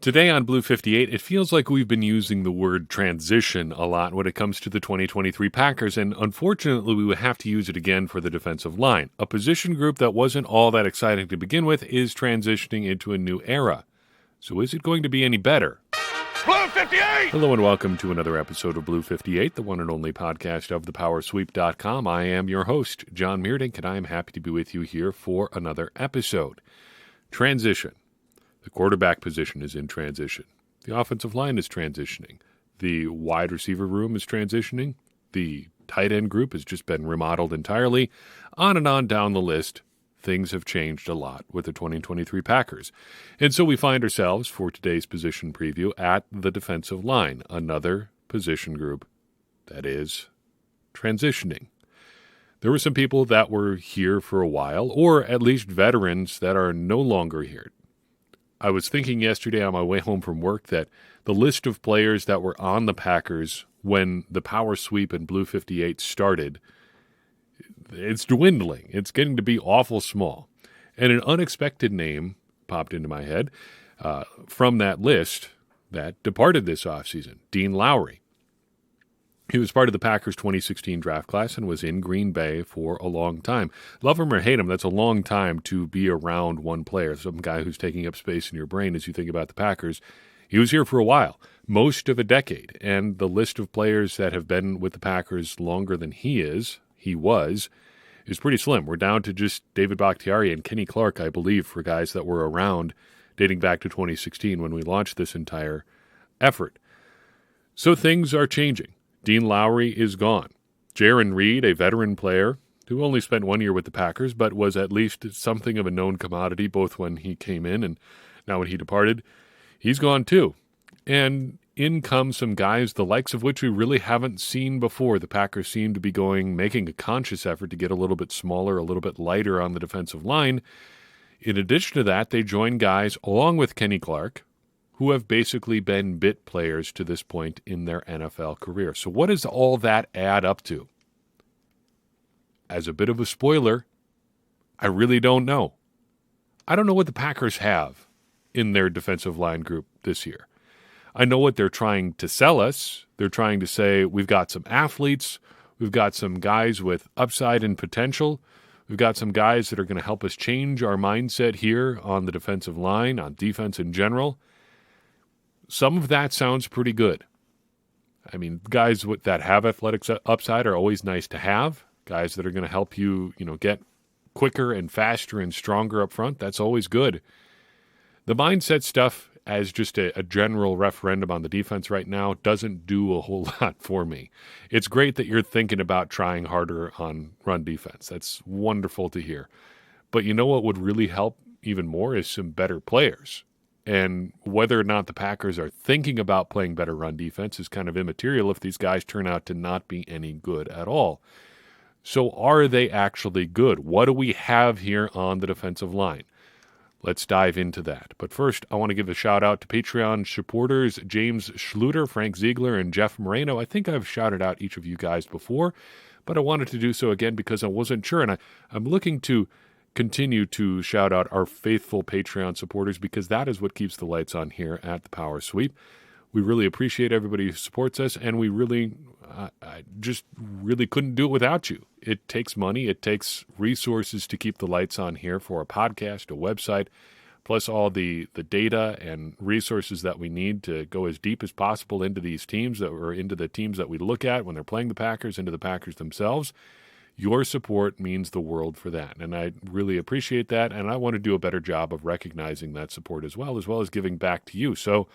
Today on Blue 58, it feels like we've been using the word transition a lot when it comes to the 2023 Packers, and unfortunately we would have to use it again for the defensive line. A position group that wasn't all that exciting to begin with is transitioning into a new era. So is it going to be any better? Blue 58! Hello and welcome to another episode of Blue 58, the one and only podcast of thepowersweep.com. I am your host, John Meerdink, and I am happy to be with you here for another episode. Transition. The quarterback position is in transition. The offensive line is transitioning. The wide receiver room is transitioning. The tight end group has just been remodeled entirely. On and on down the list, things have changed a lot with the 2023 Packers. And so we find ourselves, for today's position preview, at the defensive line, another position group that is transitioning. There were some people that were here for a while, or at least veterans that are no longer here. I was thinking yesterday on my way home from work that the list of players that were on the Packers when the Power Sweep and Blue 58 started, it's dwindling. It's getting to be awful small. And an unexpected name popped into my head from that list that departed this offseason, Dean Lowry. He was part of the Packers' 2016 draft class and was in Green Bay for a long time. Love him or hate him, that's a long time to be around one player, some guy who's taking up space in your brain as you think about the Packers. He was here for a while, most of a decade, and the list of players that have been with the Packers longer than he was pretty slim. We're down to just David Bakhtiari and Kenny Clark, I believe, for guys that were around dating back to 2016 when we launched this entire effort. So things are changing. Dean Lowry is gone. Jarran Reed, a veteran player who only spent 1 year with the Packers, but was at least something of a known commodity both when he came in and now when he departed, he's gone too. And in come some guys, the likes of which we really haven't seen before. The Packers seem to be making a conscious effort to get a little bit smaller, a little bit lighter on the defensive line. In addition to that, they join guys, along with Kenny Clark, who have basically been bit players to this point in their NFL career. So what does all that add up to? As a bit of a spoiler, I really don't know. I don't know what the Packers have in their defensive line group this year. I know what they're trying to sell us. They're trying to say we've got some athletes, we've got some guys with upside and potential, we've got some guys that are going to help us change our mindset here on the defensive line, on defense in general. Some of that sounds pretty good. I mean, guys that have athletic upside are always nice to have. Guys that are going to help you, get quicker and faster and stronger up front, that's always good. The mindset stuff, as just a general referendum on the defense right now, doesn't do a whole lot for me. It's great that you're thinking about trying harder on run defense. That's wonderful to hear. But you know what would really help even more is some better players. And whether or not the Packers are thinking about playing better run defense is kind of immaterial if these guys turn out to not be any good at all. So are they actually good? What do we have here on the defensive line? Let's dive into that. But first, I want to give a shout out to Patreon supporters James Schluter, Frank Ziegler, and Jeff Moreno. I think I've shouted out each of you guys before, but I wanted to do so again because I wasn't sure. And I'm looking to continue to shout out our faithful Patreon supporters because that is what keeps the lights on here at the Power Sweep. We really appreciate everybody who supports us, and we really, I just really couldn't do it without you. It takes money. It takes resources to keep the lights on here for a podcast, a website, plus all the data and resources that we need to go as deep as possible into these teams into the teams that we look at when they're playing the Packers, into the Packers themselves. Your support means the world for that, and I really appreciate that, and I want to do a better job of recognizing that support as well as giving back to you. So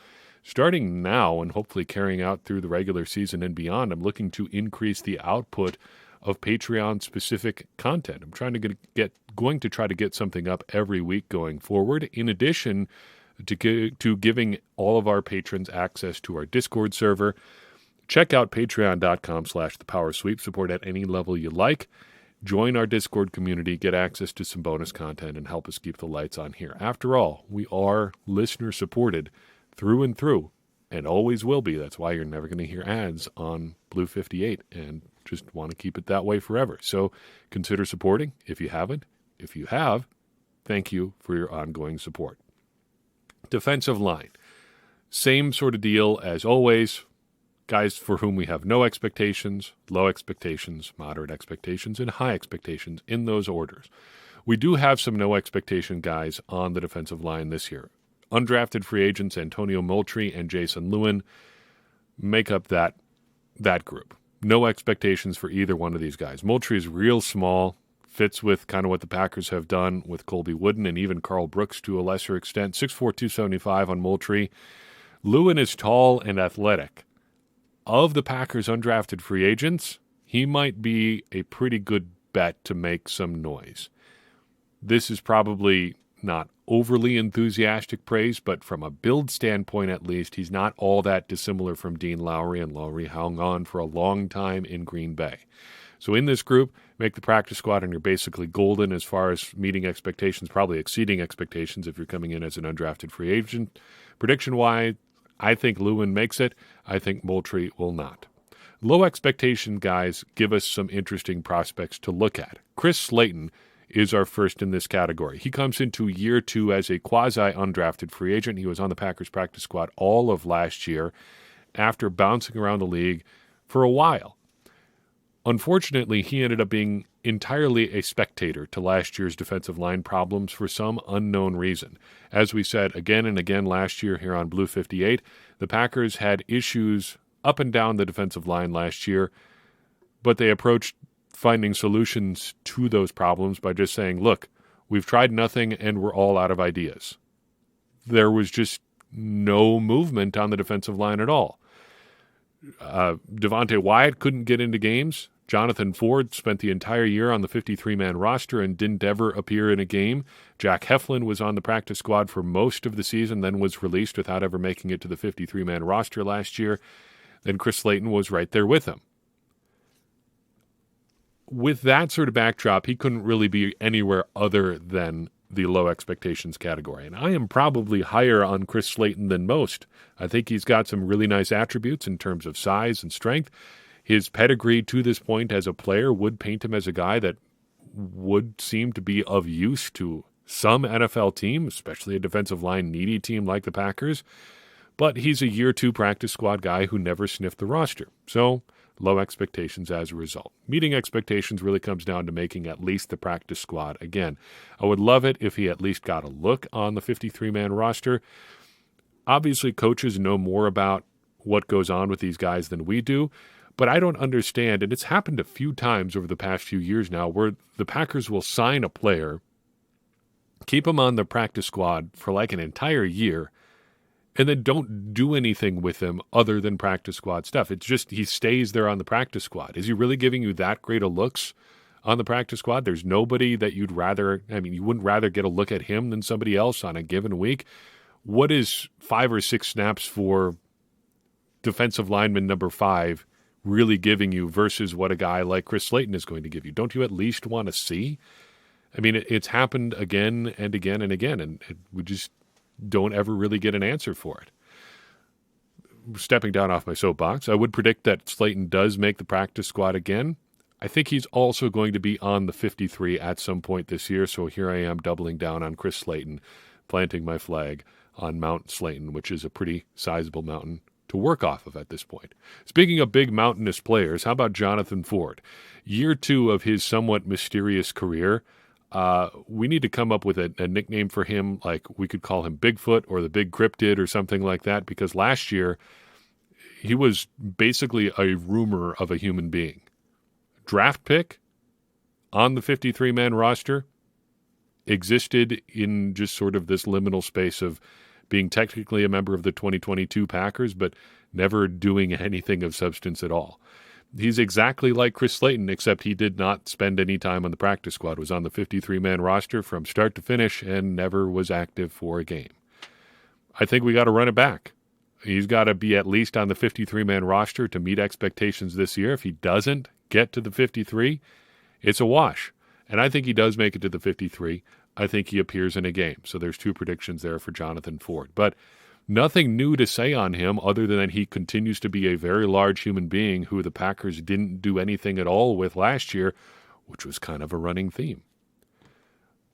starting now and hopefully carrying out through the regular season and beyond, I'm looking to increase the output of Patreon-specific content. I'm going to try to get something up every week going forward, in addition to giving all of our patrons access to our Discord server. Check out patreon.com/thepowersweep. Support at any level you like. Join our Discord community, get access to some bonus content, and help us keep the lights on here. After all, we are listener-supported through and through, and always will be. That's why you're never going to hear ads on Blue 58, and just want to keep it that way forever. So consider supporting if you haven't. If you have, thank you for your ongoing support. Defensive line. Same sort of deal as always. Guys for whom we have no expectations, low expectations, moderate expectations, and high expectations in those orders. We do have some no expectation guys on the defensive line this year. Undrafted free agents Antonio Moultrie and Jason Lewin make up that group. No expectations for either one of these guys. Moultrie is real small, fits with kind of what the Packers have done with Colby Wooden and even Carl Brooks to a lesser extent. 6'4", 275 on Moultrie. Lewin is tall and athletic. Of the Packers' undrafted free agents, he might be a pretty good bet to make some noise. This is probably not overly enthusiastic praise, but from a build standpoint at least, he's not all that dissimilar from Dean Lowry, and Lowry hung on for a long time in Green Bay. So in this group, make the practice squad and you're basically golden as far as meeting expectations, probably exceeding expectations if you're coming in as an undrafted free agent. Prediction-wise, I think Lewin makes it. I think Moultrie will not. Low expectation guys give us some interesting prospects to look at. Chris Slayton is our first in this category. He comes into year 2 as a quasi-undrafted free agent. He was on the Packers practice squad all of last year after bouncing around the league for a while. Unfortunately, he ended up being entirely a spectator to last year's defensive line problems for some unknown reason. As we said again and again last year here on Blue 58, the Packers had issues up and down the defensive line last year, but they approached finding solutions to those problems by just saying, look, we've tried nothing and we're all out of ideas. There was just no movement on the defensive line at all. Devontae Wyatt couldn't get into games. Jonathan Ford spent the entire year on the 53-man roster and didn't ever appear in a game. Jack Heflin was on the practice squad for most of the season, then was released without ever making it to the 53-man roster last year. Then Chris Slayton was right there with him. With that sort of backdrop, he couldn't really be anywhere other than the low expectations category. And I am probably higher on Chris Slayton than most. I think he's got some really nice attributes in terms of size and strength. His pedigree to this point as a player would paint him as a guy that would seem to be of use to some NFL team, especially a defensive line needy team like the Packers. But he's a year 2 practice squad guy who never sniffed the roster. So low expectations as a result. Meeting expectations really comes down to making at least the practice squad again. I would love it if he at least got a look on the 53-man roster. Obviously, coaches know more about what goes on with these guys than we do, but I don't understand, and it's happened a few times over the past few years now, where the Packers will sign a player, keep him on the practice squad for like an entire year, and then don't do anything with him other than practice squad stuff. It's just he stays there on the practice squad. Is he really giving you that great of looks on the practice squad? There's nobody that you wouldn't rather get a look at him than somebody else on a given week. What is 5 or 6 snaps for defensive lineman number 5 really giving you versus what a guy like Chris Slayton is going to give you? Don't you at least want to see? I mean, it's happened again and again and again, and we just don't ever really get an answer for it. Stepping down off my soapbox, I would predict that Slayton does make the practice squad again. I think he's also going to be on the 53 at some point this year, so here I am doubling down on Chris Slayton, planting my flag on Mount Slayton, which is a pretty sizable mountain to work off of at this point. Speaking of big mountainous players, how about Jonathan Ford? Year 2 of his somewhat mysterious career. We need to come up with a nickname for him, like we could call him Bigfoot or the Big Cryptid or something like that, because last year he was basically a rumor of a human being. Draft pick on the 53-man roster, existed in just sort of this liminal space of being technically a member of the 2022 Packers, but never doing anything of substance at all. He's exactly like Chris Slayton, except he did not spend any time on the practice squad, was on the 53-man roster from start to finish, and never was active for a game. I think we got to run it back. He's got to be at least on the 53-man roster to meet expectations this year. If he doesn't get to the 53, it's a wash. And I think he does make it to the 53. I think he appears in a game. So there's 2 predictions there for Jonathan Ford. But nothing new to say on him other than that he continues to be a very large human being who the Packers didn't do anything at all with last year, which was kind of a running theme.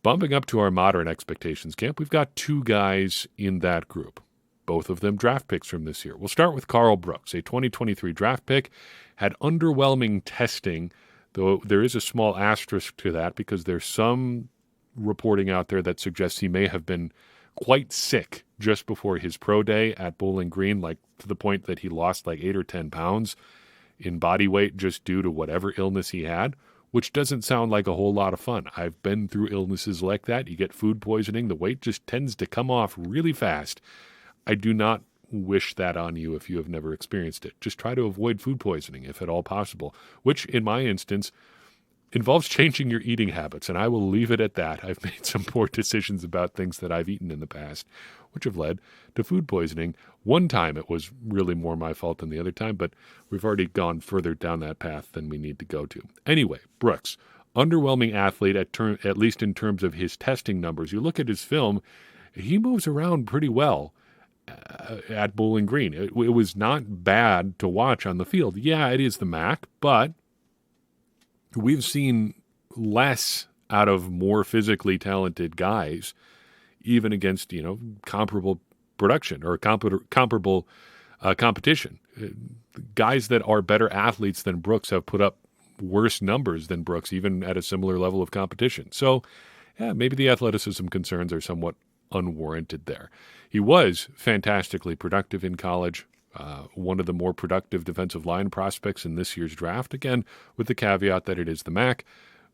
Bumping up to our moderate expectations camp, we've got 2 guys in that group. both of them draft picks from this year. We'll start with Karl Brooks, a 2023 draft pick, had underwhelming testing, though there is a small asterisk to that because there's some reporting out there that suggests he may have been quite sick just before his pro day at Bowling Green, like to the point that he lost like 8 or 10 pounds in body weight just due to whatever illness he had, which doesn't sound like a whole lot of fun. I've been through illnesses like that. You get food poisoning. The weight just tends to come off really fast. I do not wish that on you if you have never experienced it. Just try to avoid food poisoning if at all possible, which in my instance involves changing your eating habits, and I will leave it at that. I've made some poor decisions about things that I've eaten in the past, which have led to food poisoning. One time it was really more my fault than the other time, but we've already gone further down that path than we need to go to. Anyway, Brooks, underwhelming athlete at least in terms of his testing numbers. You look at his film, he moves around pretty well at Bowling Green. It was not bad to watch on the field. Yeah, it is the MAC, but we've seen less out of more physically talented guys, even against, comparable production or comparable competition. Guys that are better athletes than Brooks have put up worse numbers than Brooks, even at a similar level of competition. So, yeah, maybe the athleticism concerns are somewhat unwarranted there. He was fantastically productive in college. One of the more productive defensive line prospects in this year's draft, again, with the caveat that it is the MAC,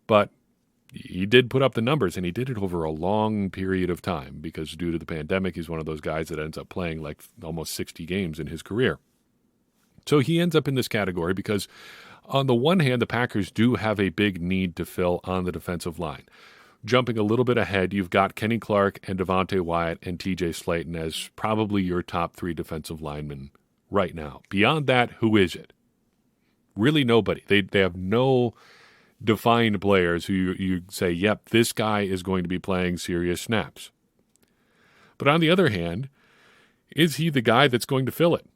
but he did put up the numbers, and he did it over a long period of time because due to the pandemic, he's one of those guys that ends up playing like almost 60 games in his career. So he ends up in this category because on the one hand, the Packers do have a big need to fill on the defensive line. Jumping a little bit ahead, you've got Kenny Clark and Devontae Wyatt and TJ Slayton as probably your top 3 defensive linemen right now. Beyond that, who is it? Really nobody. They have no defined players who you say, yep, this guy is going to be playing serious snaps. But on the other hand, is he the guy that's going to fill it?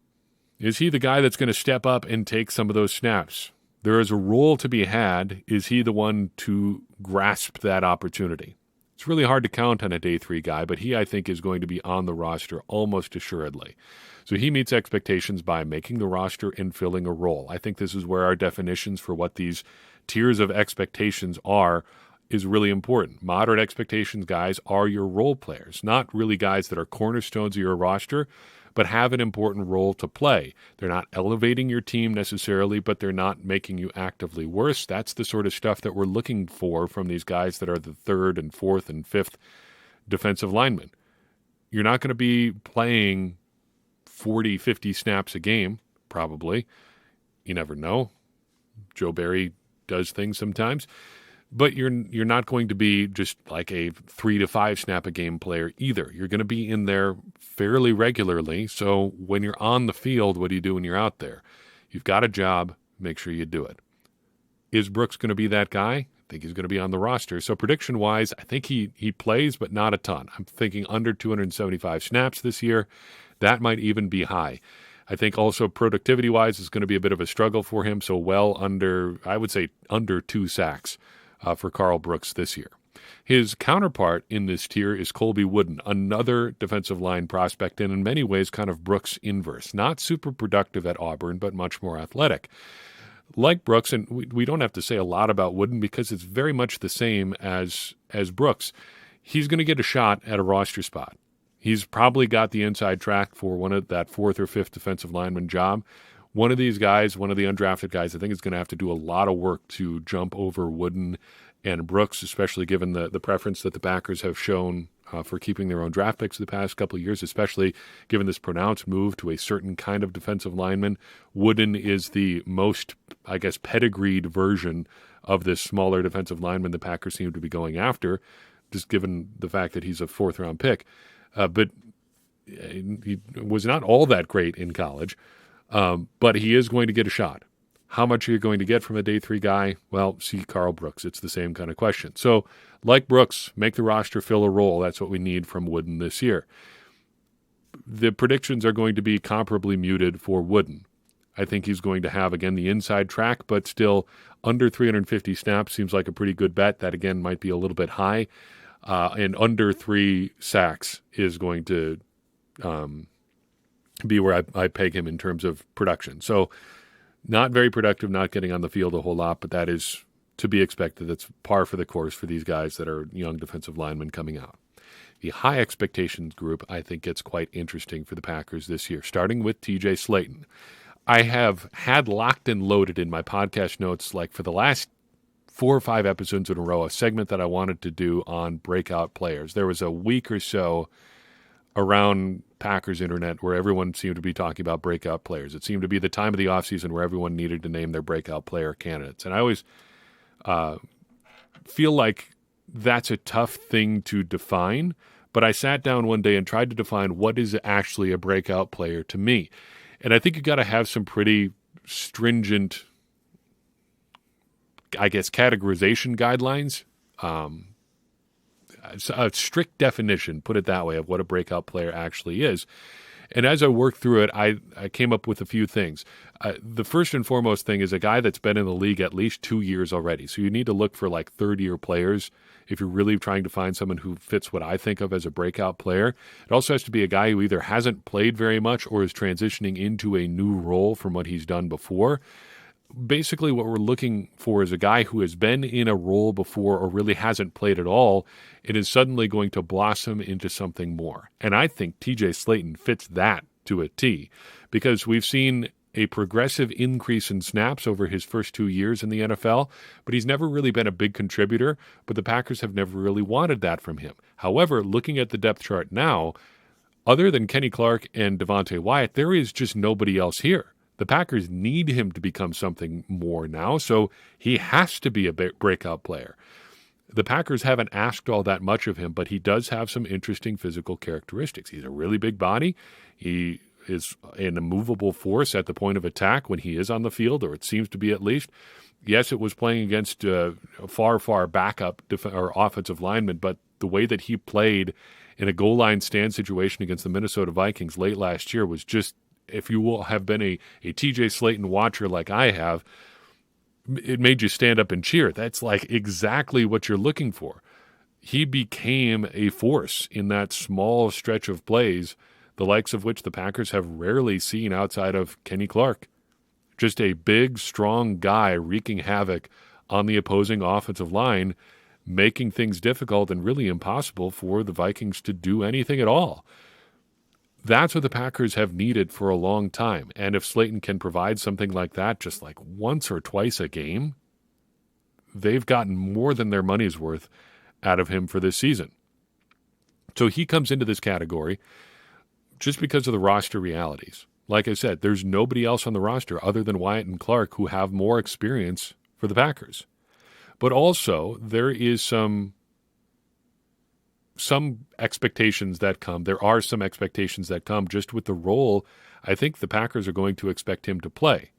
Is he the guy that's going to step up and take some of those snaps? There is a role to be had. Is he the one to grasp that opportunity? It's really hard to count on a day 3 guy, but he, I think, is going to be on the roster almost assuredly. So he meets expectations by making the roster and filling a role. I think this is where our definitions for what these tiers of expectations are is really important. Moderate expectations guys are your role players, not really guys that are cornerstones of your roster, but have an important role to play. They're not elevating your team necessarily, but they're not making you actively worse. That's the sort of stuff that we're looking for from these guys that are the 3rd and 4th and 5th defensive linemen. You're not going to be playing 40, 50 snaps a game, probably. You never know. Joe Barry does things sometimes. But you're not going to be just like a 3 to 5 snap a game player either. You're going to be in there fairly regularly. So when you're on the field, what do you do when you're out there? You've got a job. Make sure you do it. Is Brooks going to be that guy? I think he's going to be on the roster. So prediction-wise, I think he plays, but not a ton. I'm thinking under 275 snaps this year. That might even be high. I think also productivity-wise is going to be a bit of a struggle for him. So well under, I would say under 2 sacks. For Karl Brooks this year. His counterpart in this tier is Colby Wooden, another defensive line prospect, and in many ways kind of Brooks' inverse. Not super productive at Auburn, but much more athletic. Like Brooks, and we don't have to say a lot about Wooden because it's very much the same as Brooks, he's going to get a shot at a roster spot. He's probably got the inside track for one of that 4th or 5th defensive lineman job. One of these guys, one of the undrafted guys, I think is going to have to do a lot of work to jump over Wooden and Brooks, especially given the preference that the Packers have shown for keeping their own draft picks the past couple of years, especially given this pronounced move to a certain kind of defensive lineman. Wooden is the most, I guess, pedigreed version of this smaller defensive lineman the Packers seem to be going after, just given the fact that he's a 4th-round pick. But he was not all that great in college. But he is going to get a shot. How much are you going to get from a day 3 guy? Well, see Karl Brooks. It's the same kind of question. So, like Brooks, make the roster, fill a role. That's what we need from Wooden this year. The predictions are going to be comparably muted for Wooden. I think he's going to have, again, the inside track, but still under 350 snaps seems like a pretty good bet. That, again, might be a little bit high. And under 3 sacks is going to be where I peg him in terms of production. So not very productive, not getting on the field a whole lot, but that is to be expected. That's par for the course for these guys that are young defensive linemen coming out. The high expectations group, I think, gets quite interesting for the Packers this year, starting with TJ Slayton. I have had locked and loaded in my podcast notes, like for the last 4 or 5 episodes in a row, a segment that I wanted to do on breakout players. There was a week or so around Packers internet where everyone seemed to be talking about breakout players. It seemed to be the time of the offseason where everyone needed to name their breakout player candidates. And I always feel like that's a tough thing to define, but I sat down one day and tried to define what is actually a breakout player to me. And I think you got to have some pretty stringent, I guess, categorization guidelines. A strict definition, put it that way, of what a breakout player actually is. And as I worked through it, I came up with a few things. The first and foremost thing is a guy that's been in the league at least 2 years already. So you need to look for like third-year players if you're really trying to find someone who fits what I think of as a breakout player. It also has to be a guy who either hasn't played very much or is transitioning into a new role from what he's done before. Basically, what we're looking for is a guy who has been in a role before or really hasn't played at all and is suddenly going to blossom into something more. And I think TJ Slayton fits that to a T, because we've seen a progressive increase in snaps over his first 2 years in the NFL, but he's never really been a big contributor, but the Packers have never really wanted that from him. However, looking at the depth chart now, other than Kenny Clark and Devontae Wyatt, there is just nobody else here. The Packers need him to become something more now, so he has to be a breakout player. The Packers haven't asked all that much of him, but he does have some interesting physical characteristics. He's a really big body. He is an immovable force at the point of attack when he is on the field, or it seems to be at least. Yes, it was playing against a far backup or offensive lineman, but the way that he played in a goal line stand situation against the Minnesota Vikings late last year was just, if you will have been a TJ Slayton watcher like I have, it made you stand up and cheer. That's like exactly what you're looking for. He became a force in that small stretch of plays, the likes of which the Packers have rarely seen outside of Kenny Clark. Just a big, strong guy wreaking havoc on the opposing offensive line, making things difficult and really impossible for the Vikings to do anything at all. That's what the Packers have needed for a long time. And if Slayton can provide something like that just like once or twice a game, they've gotten more than their money's worth out of him for this season. So he comes into this category just because of the roster realities. Like I said, there's nobody else on the roster other than Wyatt and Clark who have more experience for the Packers. But also, there is some expectations that come. There are some expectations that come just with the role I think the Packers are going to expect him to play.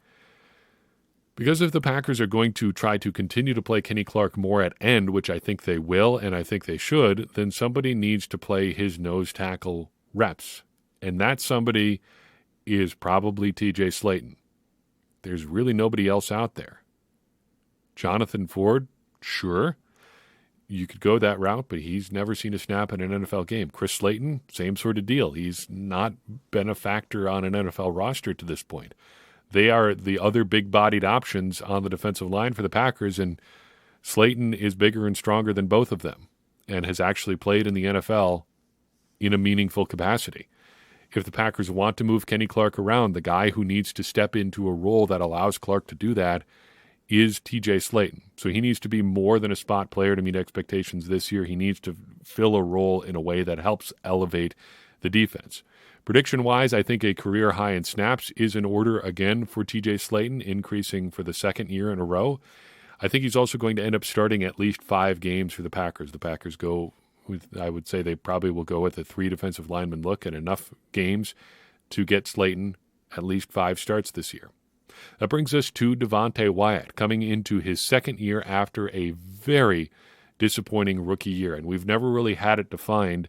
Because if the Packers are going to try to continue to play Kenny Clark more at end, which I think they will and I think they should, then somebody needs to play his nose tackle reps. And that somebody is probably TJ Slayton. There's really nobody else out there. Jonathan Ford, sure. You could go that route, but he's never seen a snap in an NFL game. Chris Slayton, same sort of deal. He's not been a factor on an NFL roster to this point. They are the other big-bodied options on the defensive line for the Packers, and Slayton is bigger and stronger than both of them and has actually played in the NFL in a meaningful capacity. If the Packers want to move Kenny Clark around, the guy who needs to step into a role that allows Clark to do that is TJ Slayton. So he needs to be more than a spot player to meet expectations this year. He needs to fill a role in a way that helps elevate the defense. Prediction-wise, I think a career high in snaps is in order again for TJ Slayton, increasing for the second year in a row. I think he's also going to end up starting at least 5 games for the Packers. The Packers go with, I would say they probably will go with a 3 defensive lineman look and enough games to get Slayton at least 5 starts this year. That brings us to Devontae Wyatt, coming into his second year after a very disappointing rookie year. And we've never really had it defined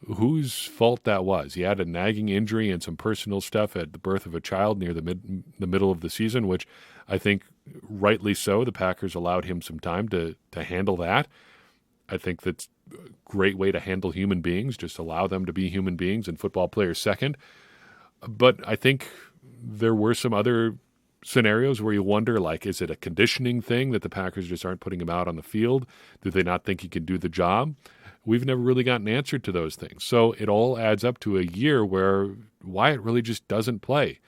whose fault that was. He had a nagging injury and some personal stuff at the birth of a child near the middle of the season, which I think rightly so. The Packers allowed him some time to handle that. I think that's a great way to handle human beings, just allow them to be human beings and football players second. But I think there were some other scenarios where you wonder, like, is it a conditioning thing that the Packers just aren't putting him out on the field? Do they not think he can do the job? We've never really gotten an answer to those things. So it all adds up to a year where Wyatt really just doesn't play.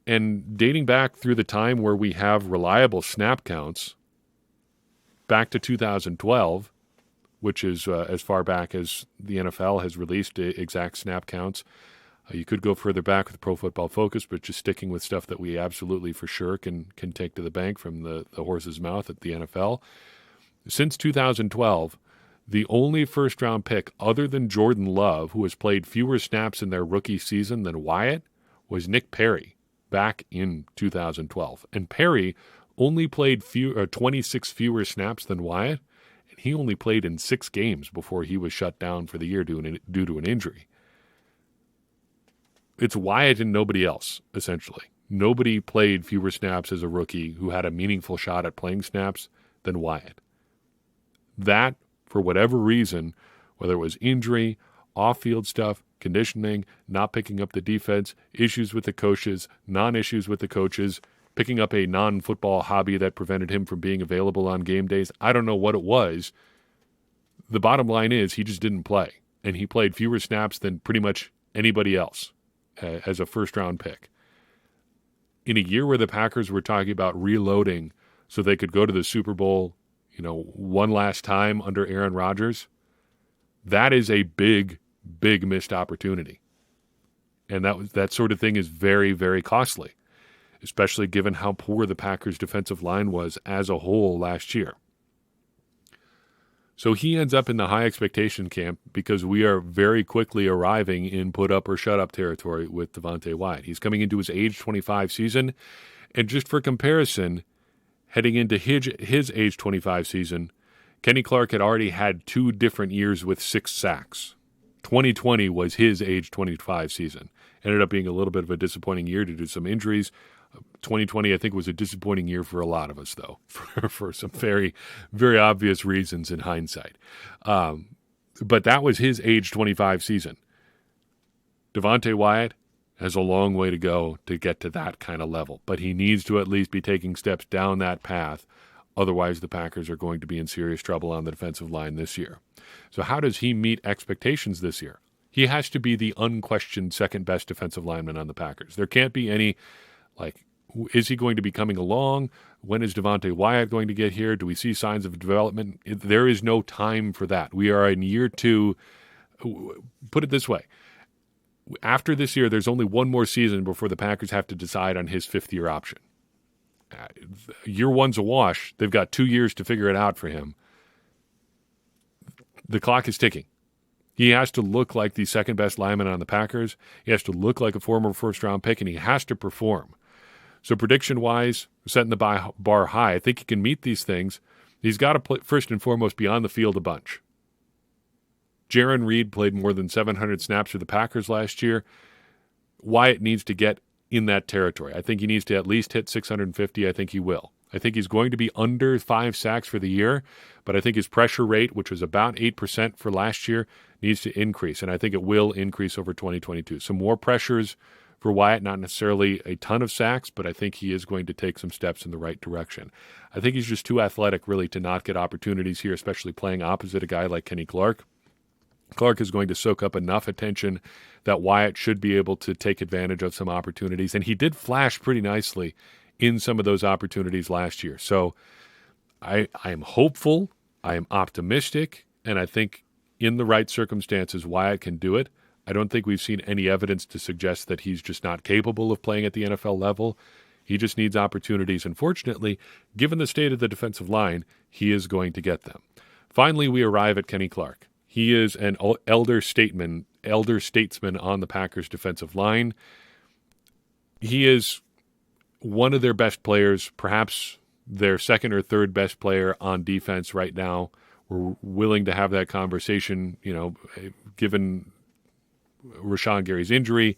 And dating back through the time where we have reliable snap counts, back to 2012, which is as far back as the NFL has released exact snap counts. You could go further back with Pro Football Focus, but just sticking with stuff that we absolutely for sure can take to the bank from the horse's mouth at the NFL. Since 2012, the only first-round pick other than Jordan Love, who has played fewer snaps in their rookie season than Wyatt, was Nick Perry back in 2012. And Perry only played 26 fewer snaps than Wyatt, and he only played in 6 games before he was shut down for the year due to an injury. It's Wyatt and nobody else, essentially. Nobody played fewer snaps as a rookie who had a meaningful shot at playing snaps than Wyatt. That, for whatever reason, whether it was injury, off-field stuff, conditioning, not picking up the defense, issues with the coaches, non-issues with the coaches, picking up a non-football hobby that prevented him from being available on game days. I don't know what it was. The bottom line is he just didn't play, and he played fewer snaps than pretty much anybody else as a first-round pick. In a year where the Packers were talking about reloading so they could go to the Super Bowl, one last time under Aaron Rodgers, that is a big, big missed opportunity. And that sort of thing is very, very costly, especially given how poor the Packers' defensive line was as a whole last year. So he ends up in the high expectation camp because we are very quickly arriving in put up or shut up territory with Devontae Wyatt. He's coming into his age 25 season. And just for comparison, heading into his age 25 season, Kenny Clark had already had 2 different years with 6 sacks. 2020 was his age 25 season. Ended up being a little bit of a disappointing year due to some injuries. 2020, I think, was a disappointing year for a lot of us, though, for some very, very obvious reasons in hindsight. But that was his age 25 season. Devontae Wyatt has a long way to go to get to that kind of level, but he needs to at least be taking steps down that path. Otherwise, the Packers are going to be in serious trouble on the defensive line this year. So how does he meet expectations this year? He has to be the unquestioned second-best defensive lineman on the Packers. There can't be any, is he going to be coming along? When is Devontae Wyatt going to get here? Do we see signs of development? There is no time for that. We are in year 2. Put it this way. After this year, there's only one more season before the Packers have to decide on his 5th-year option. Year 1's a wash. They've got 2 years to figure it out for him. The clock is ticking. He has to look like the second-best lineman on the Packers. He has to look like a former first-round pick, and he has to perform. So prediction-wise, setting the bar high. I think he can meet these things. He's got to play, first and foremost, be on the field a bunch. Jaron Reed played more than 700 snaps for the Packers last year. Wyatt needs to get in that territory. I think he needs to at least hit 650. I think he will. I think he's going to be under 5 sacks for the year, but I think his pressure rate, which was about 8% for last year, needs to increase, and I think it will increase over 2022. Some more pressures for Wyatt, not necessarily a ton of sacks, but I think he is going to take some steps in the right direction. I think he's just too athletic, really, to not get opportunities here, especially playing opposite a guy like Kenny Clark. Clark is going to soak up enough attention that Wyatt should be able to take advantage of some opportunities, and he did flash pretty nicely in some of those opportunities last year. So I am hopeful, I am optimistic, and I think in the right circumstances, Wyatt can do it. I don't think we've seen any evidence to suggest that he's just not capable of playing at the NFL level. He just needs opportunities. Unfortunately, given the state of the defensive line, he is going to get them. Finally, we arrive at Kenny Clark. He is an elder statesman on the Packers defensive line. He is one of their best players, perhaps their second or third best player on defense right now. We're willing to have that conversation, given Rashawn Gary's injury,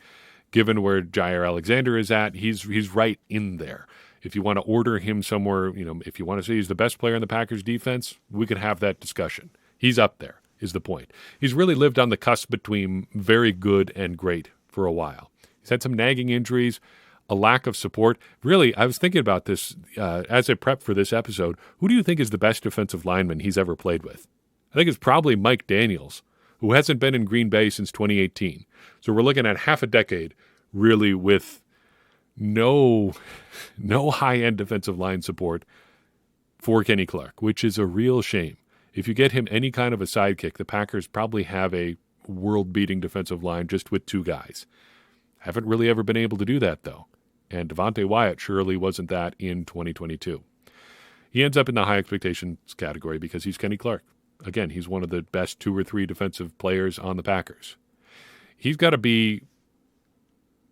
given where Jair Alexander is at. He's right in there. If you want to order him somewhere, if you want to say he's the best player in the Packers defense, we could have that discussion. He's up there, is the point. He's really lived on the cusp between very good and great for a while. He's had some nagging injuries, a lack of support. Really, I was thinking about this as I prep for this episode. Who do you think is the best defensive lineman he's ever played with? I think it's probably Mike Daniels, who hasn't been in Green Bay since 2018. So we're looking at half a decade, really, with no high-end defensive line support for Kenny Clark, which is a real shame. If you get him any kind of a sidekick, the Packers probably have a world-beating defensive line just with two guys. Haven't really ever been able to do that, though. And Devontae Wyatt surely wasn't that in 2022. He ends up in the high expectations category because he's Kenny Clark. Again, he's one of the best 2 or 3 defensive players on the Packers. He's got to be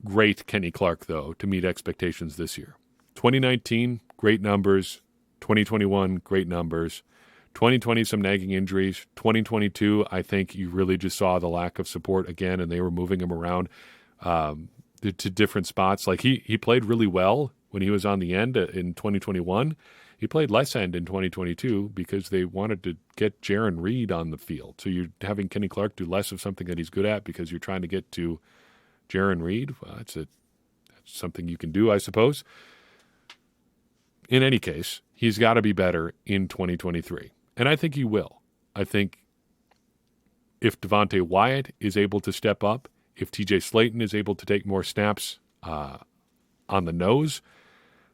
great Kenny Clark, though, to meet expectations this year. 2019, great numbers. 2021, great numbers. 2020, some nagging injuries. 2022, I think you really just saw the lack of support again, and they were moving him around to different spots. Like he played really well when he was on the end in 2021. He played less end in 2022 because they wanted to get Jaron Reed on the field. So you're having Kenny Clark do less of something that he's good at because you're trying to get to Jaron Reed. Well, that's something you can do, I suppose. In any case, he's got to be better in 2023. And I think he will. I think if Devontae Wyatt is able to step up, if TJ Slayton is able to take more snaps on the nose,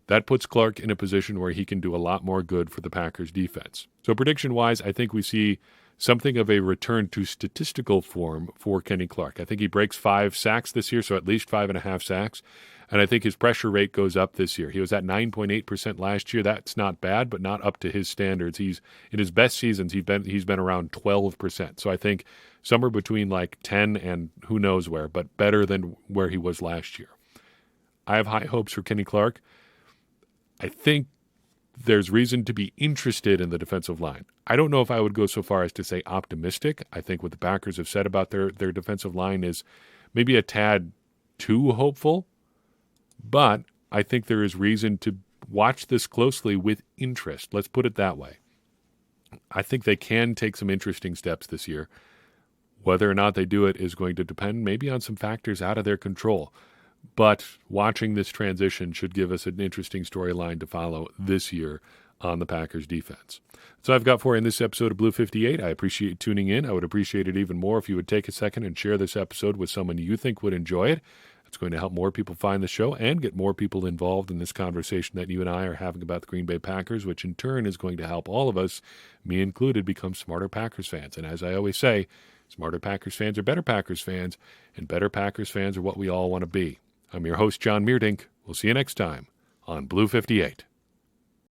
that puts Clark in a position where he can do a lot more good for the Packers defense. So prediction-wise, I think we see something of a return to statistical form for Kenny Clark. I think he breaks 5 sacks this year, so at least 5.5 sacks. And I think his pressure rate goes up this year. He was at 9.8% last year. That's not bad, but not up to his standards. He's in his best seasons, he's been around 12%. So I think somewhere between like 10 and who knows where, but better than where he was last year. I have high hopes for Kenny Clark. I think there's reason to be interested in the defensive line. I don't know if I would go so far as to say optimistic. I think what the Packers have said about their defensive line is maybe a tad too hopeful. But I think there is reason to watch this closely with interest. Let's put it that way. I think they can take some interesting steps this year. Whether or not they do it is going to depend maybe on some factors out of their control. But watching this transition should give us an interesting storyline to follow this year on the Packers defense. So I've got for you in this episode of Blue 58. I appreciate you tuning in. I would appreciate it even more if you would take a second and share this episode with someone you think would enjoy it. It's going to help more people find the show and get more people involved in this conversation that you and I are having about the Green Bay Packers, which in turn is going to help all of us, me included, become smarter Packers fans. And as I always say, smarter Packers fans are better Packers fans, and better Packers fans are what we all want to be. I'm your host, John Meerdink. We'll see you next time on Blue 58.